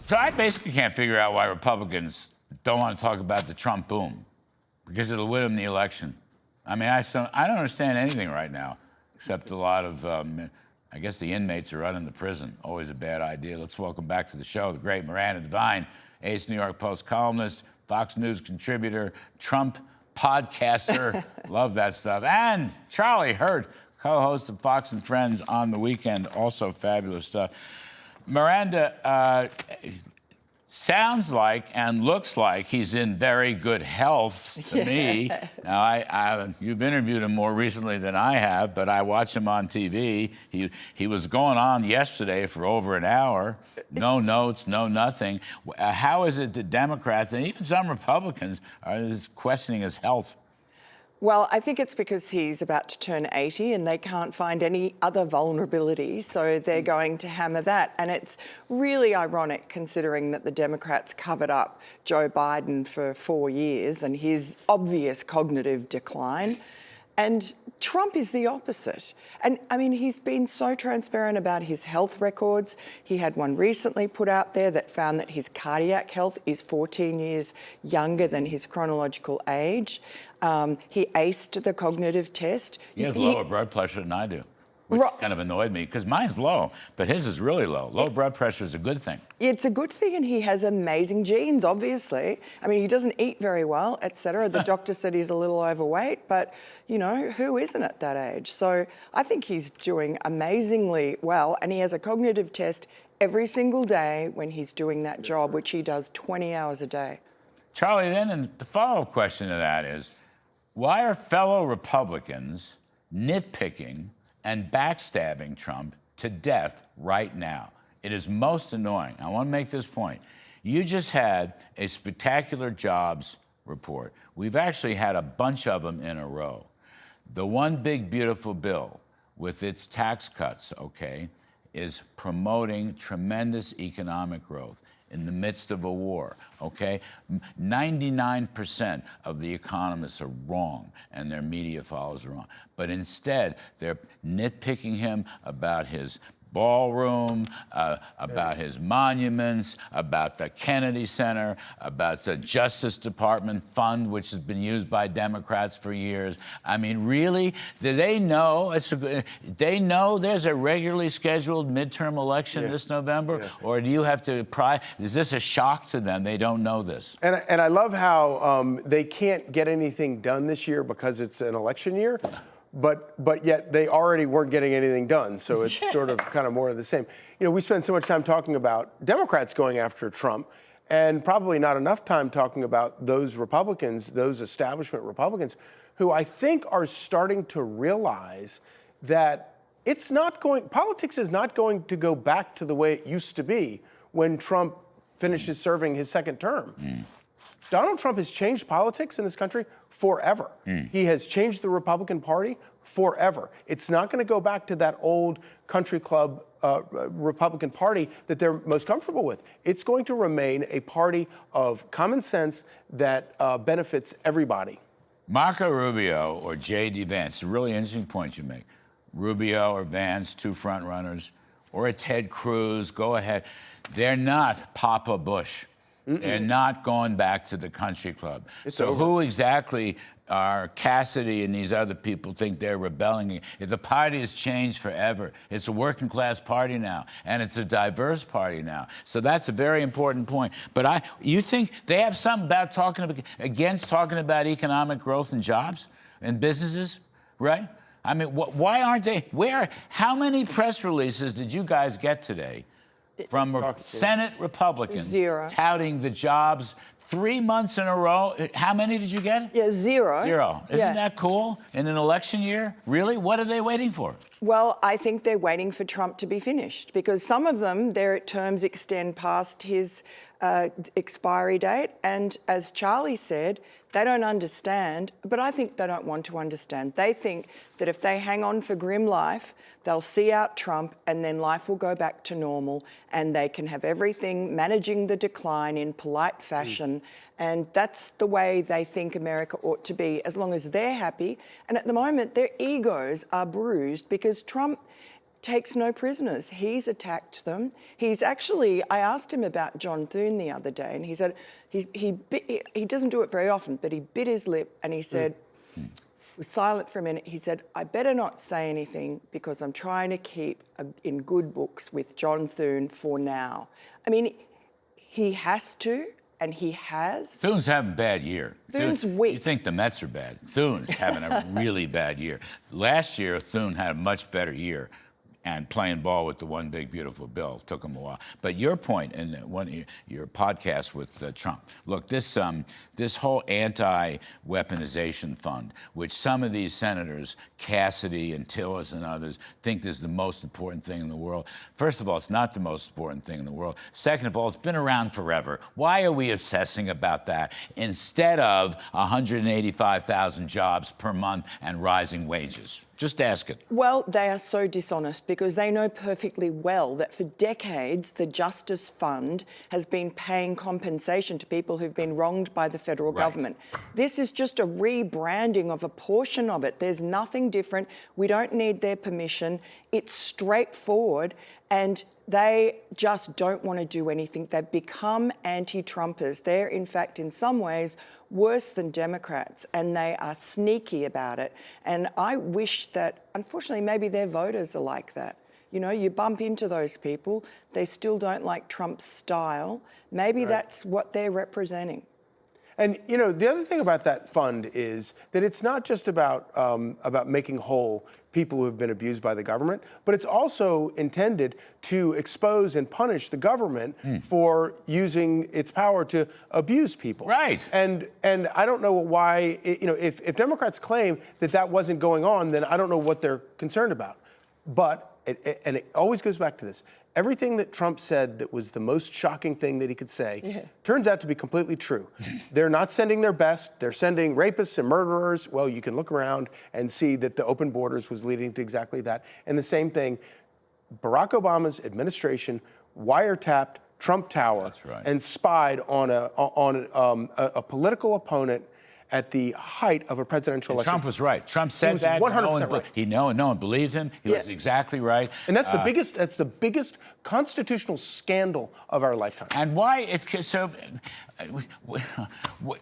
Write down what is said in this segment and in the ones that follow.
So I basically can't figure out why Republicans don't want to talk about the Trump boom, because it'll win them the election. I mean, I don't understand anything right now, except a lot of, I guess the inmates are running the prison. Always a bad idea. Let's welcome back to the show the great Miranda Devine, ace New York Post columnist, Fox News contributor, Trump podcaster, love that stuff, and Charlie Hurt, co-host of Fox and Friends on the Weekend, also fabulous stuff. Miranda, sounds like and looks like he's in very good health to me. Now, you've interviewed him more recently than I have, but I watch him on TV. He was going on yesterday for over an hour. No notes, no nothing. How is it that Democrats and even some Republicans are questioning his health? Well, I think it's because he's about to turn 80 and they can't find any other vulnerability, so they're going to hammer that. And it's really ironic considering that the Democrats covered up Joe Biden for 4 years and his obvious cognitive decline. And Trump is the opposite. And I mean, he's been so transparent about his health records. He had one recently put out there that found that his cardiac health is 14 years younger than his chronological age. He aced the cognitive test. He has lower blood pressure than I do, which kind of annoyed me because mine's low, but his is really low. Low blood pressure is a good thing. It's a good thing, and he has amazing genes, obviously. I mean, he doesn't eat very well, etc. The doctor said he's a little overweight, but, you know, who isn't at that age? So I think he's doing amazingly well, and he has a cognitive test every single day when he's doing that job, which he does 20 hours a day. Charlie, then, and the follow-up question to that is, why are fellow Republicans nitpicking and backstabbing Trump to death right now? It is most annoying. I want to make this point. You just had a spectacular jobs report. We've actually had a bunch of them in a row. The one big, beautiful bill with its tax cuts, okay, is promoting tremendous economic growth in the midst of a war, okay? 99% of the economists are wrong, and their media followers are wrong. But instead, they're nitpicking him about his ballroom, about his monuments, about the Kennedy Center, about the Justice Department fund, which has been used by Democrats for years. I mean, really? Do they know? They know there's a regularly scheduled midterm election this November? Or do you have to is this a shock to them? They don't know this. And I love how they can't get anything done this year because it's an election year. But yet they already weren't getting anything done. So it's sort of kind of more of the same. You know, we spend so much time talking about Democrats going after Trump and probably not enough time talking about those Republicans, those establishment Republicans, who I think are starting to realize that politics is not going to go back to the way it used to be when Trump finishes serving his second term. Donald Trump has changed politics in this country forever. He has changed the Republican Party forever. It's not going to go back to that old country club Republican Party that they're most comfortable with. It's going to remain a party of common sense that benefits everybody. Marco Rubio or J.D. Vance, a really interesting point you make. Rubio or Vance, two front runners, or a Ted Cruz, go ahead. They're not Papa Bush. They're not going back to the country club. So who exactly are Cassidy and these other people think they're rebelling? If the party has changed forever, it's a working class party now, and it's a diverse party now. So that's a very important point. But you think they have something about against talking about economic growth and jobs and businesses, right? I mean, why aren't they? How many press releases did you guys get today from Senate Republicans touting the jobs 3 months in a row? How many did you get? Yeah, zero. Zero. Isn't that cool? In an election year? Really? What are they waiting for? Well, I think they're waiting for Trump to be finished because some of them, their terms extend past his expiry date. And as Charlie said, they don't understand, but I think they don't want to understand. They think that if they hang on for grim life, they'll see out Trump and then life will go back to normal and they can have everything managing the decline in polite fashion. And that's the way they think America ought to be, as long as they're happy. And at the moment, their egos are bruised because Trump takes no prisoners. He's attacked them. He's actually, I asked him about John Thune the other day, and he said he doesn't do it very often, but he bit his lip and he said, was silent for a minute. He said, I better not say anything because I'm trying to keep in good books with John Thune for now. I mean, he has to, and he has. Thune's having a bad year. Thune's weak. You think the Mets are bad. Thune's having a really bad year. Last year, Thune had a much better year. And playing ball with the one big beautiful bill took him a while. But your point in one of your podcasts with Trump, look, this whole anti-weaponization fund, which some of these senators, Cassidy and Tillis and others, think is the most important thing in the world. First of all, it's not the most important thing in the world. Second of all, it's been around forever. Why are we obsessing about that instead of 185,000 jobs per month and rising wages? Just ask it. Well, they are so dishonest because they know perfectly well that for decades the Justice Fund has been paying compensation to people who've been wronged by the federal government. This is just a rebranding of a portion of it. There's nothing different. We don't need their permission. It's straightforward, and they just don't want to do anything. They've become anti-Trumpers. They're, in fact, in some ways, worse than Democrats, and they are sneaky about it. And I wish that, unfortunately, maybe their voters are like that. You know, you bump into those people, they still don't like Trump's style. Maybe that's what they're representing. And, you know, the other thing about that fund is that it's not just about making whole people who have been abused by the government, but it's also intended to expose and punish the government for using its power to abuse people. Right. And I don't know why, you know, if Democrats claim that that wasn't going on, then I don't know what they're concerned about. But, and it always goes back to this, everything that Trump said that was the most shocking thing that he could say turns out to be completely true. They're not sending their best. They're sending rapists and murderers. Well, you can look around and see that the open borders was leading to exactly that. And the same thing, Barack Obama's administration wiretapped Trump Tower and spied on a political opponent at the height of a presidential election. Trump was right. Trump said that. 100% right. No one believed him. He was exactly right. And that's the biggest constitutional scandal of our lifetime. And why? Why?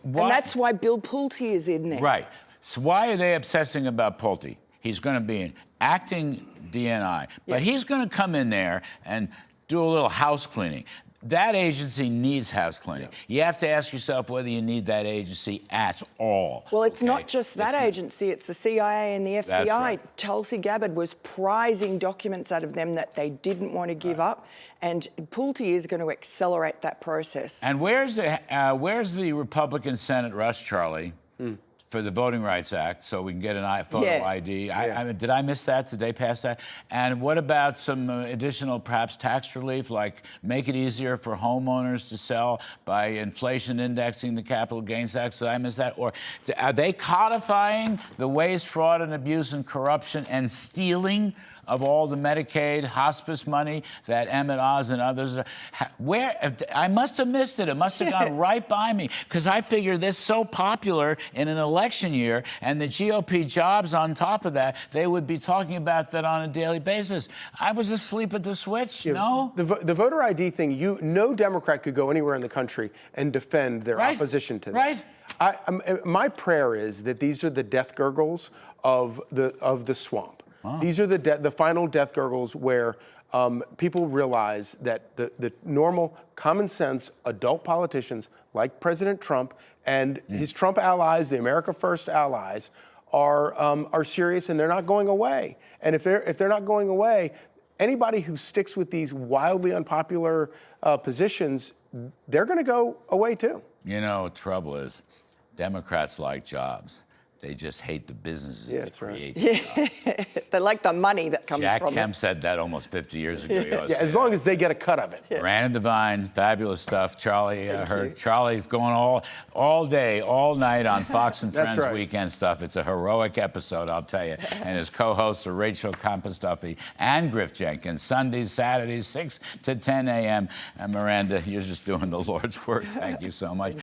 And that's why Bill Pulte is in there. Right. So why are they obsessing about Pulte? He's going to be an acting DNI, but he's going to come in there and do a little house cleaning. That agency needs house cleaning. You have to ask yourself whether you need that agency at all. Well, it's not just that agency, it's the CIA and the FBI. That's right. Tulsi Gabbard was prizing documents out of them that they didn't want to give up, and Pulte is going to accelerate that process. And where's the Republican Senate rush, Charlie, for the Voting Rights Act, so we can get an photo ID? I mean, did I miss that? Did they pass that? And what about some additional, perhaps, tax relief, like make it easier for homeowners to sell by inflation indexing the capital gains tax? Did I miss that? Or are they codifying the waste, fraud, and abuse and corruption and stealing of all the Medicaid hospice money that Emmett Oz and others I must have missed it. It must have gone right by me, because I figure this so popular in an election year, and the GOP jobs on top of that, they would be talking about that on a daily basis. I was asleep at the switch. No? The voter ID thing, no Democrat could go anywhere in the country and defend their opposition to that. Right. My prayer is that these are the death gurgles of the swamp. These are the final death gurgles where people realize that the normal, common sense adult politicians like President Trump and his Trump allies, the America First allies, are serious, and they're not going away. And if they're not going away, anybody who sticks with these wildly unpopular positions, they're going to go away too. You know, trouble is, Democrats like jobs. They just hate the businesses that create jobs. They like the money that comes Jack from Kemp it. said that almost 50 years ago. As long as they get a cut of it. Miranda Devine, fabulous stuff. Charlie, Charlie's going all day, all night on Fox and Friends weekend stuff. It's a heroic episode, I'll tell you. And his co-hosts are Rachel Compostuffy and Griff Jenkins, Sundays, Saturdays, 6 to 10 a.m. And Miranda, you're just doing the Lord's work. Thank you so much.